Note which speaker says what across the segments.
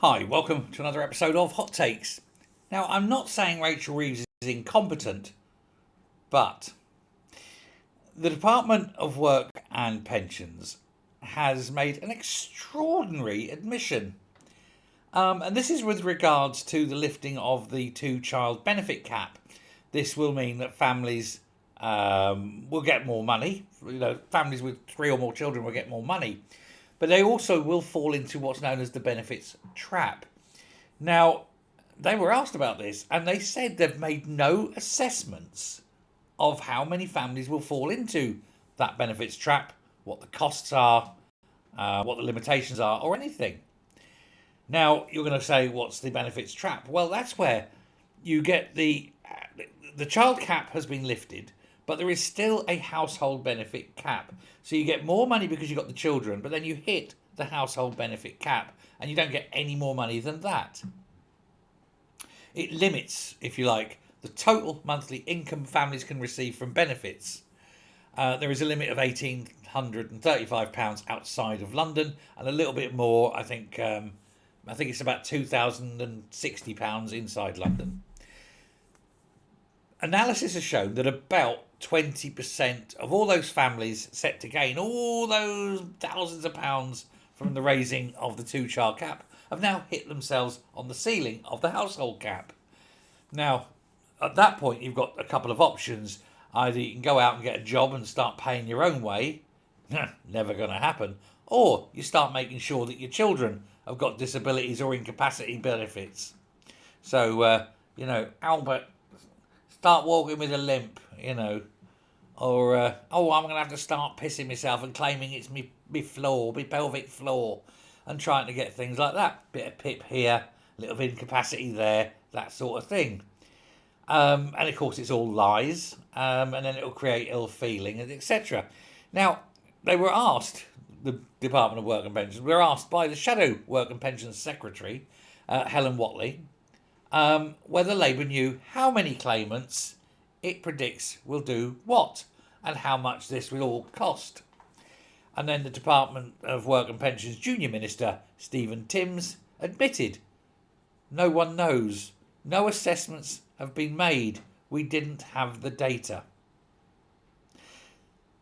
Speaker 1: Hi, welcome to another episode of Hot Takes. Now, I'm not saying Rachel Reeves is incompetent, but the Department of Work and Pensions has made an extraordinary admission. And this is with regards to the lifting of the two-child benefit cap. This will mean that families will get more money. Families with 3 or more children will get more money. But they also will fall into what's known as the benefits trap. Now, they were asked about this, and they said they've made no assessments of how many families will fall into that benefits trap, what the costs are, what the limitations are, or anything. Now, you're going to say, what's the benefits trap? Well, that's where you get the child cap has been lifted, but there is still a household benefit cap. So you get more money because you've got the children, but then you hit the household benefit cap and you don't get any more money than that. It limits, if you like, the total monthly income families can receive from benefits. There is a limit of £1,835 outside of London, and a little bit more, I think it's about £2,060 inside London. Analysis has shown that about 20% of all those families set to gain all those thousands of pounds from the raising of the two-child cap have now hit themselves on the ceiling of the household cap. Now, at that point, you've got a couple of options. Either you can go out and get a job and start paying your own way, never going to happen, or you start making sure that your children have got disabilities or incapacity benefits. So, Albert, start walking with a limp, or, I'm going to have to start pissing myself and claiming it's me pelvic floor, and trying to get things like that. Bit of PIP here, a little bit of incapacity there, that sort of thing. And of course, it's all lies, and then it'll create ill feeling, etc. Now, they were asked, the Department of Work and Pensions, were asked by the Shadow Work and Pensions Secretary, Helen Whatley, whether Labour knew how many claimants it predicts will do what and how much this will all cost. And then the Department of Work and Pensions Junior Minister, Stephen Timms, admitted, no one knows. No assessments have been made. We didn't have the data.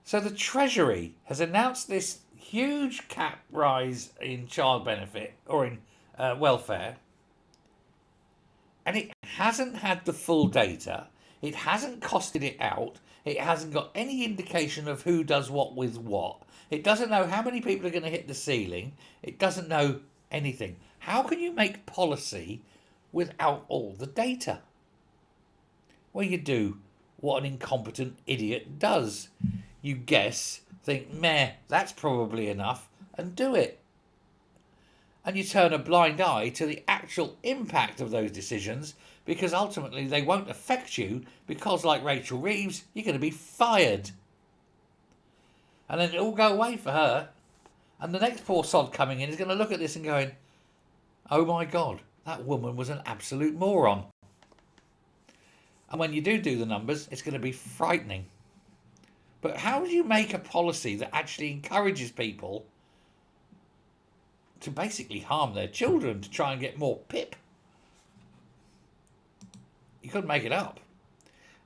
Speaker 1: So the Treasury has announced this huge cap rise in child benefit or in welfare, and it hasn't had the full data. It hasn't costed it out. It hasn't got any indication of who does what with what. It doesn't know how many people are going to hit the ceiling. It doesn't know anything. How can you make policy without all the data? Well, you do what an incompetent idiot does. You guess, think, meh, that's probably enough, and do it. And you turn a blind eye to the actual impact of those decisions, because ultimately they won't affect you, because like Rachel Reeves, you're going to be fired. And then it'll all go away for her. And the next poor sod coming in is going to look at this and going, oh my God, that woman was an absolute moron. And when you do the numbers, it's going to be frightening. But how do you make a policy that actually encourages people to basically harm their children to try and get more PIP? You couldn't make it up.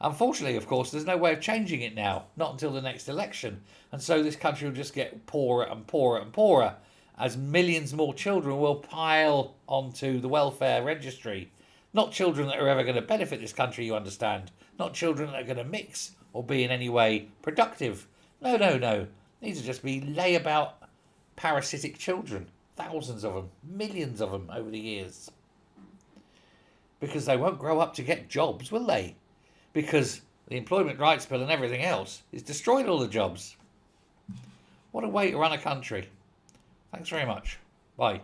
Speaker 1: Unfortunately, of course, there's no way of changing it now, not until the next election. And so this country will just get poorer and poorer and poorer as millions more children will pile onto the welfare registry. Not children that are ever going to benefit this country, you understand. Not children that are going to mix or be in any way productive. No. These will just be layabout parasitic children. Thousands of them, millions of them over the years. Because they won't grow up to get jobs, will they? Because the Employment Rights Bill and everything else has destroyed all the jobs. What a way to run a country. Thanks very much. Bye.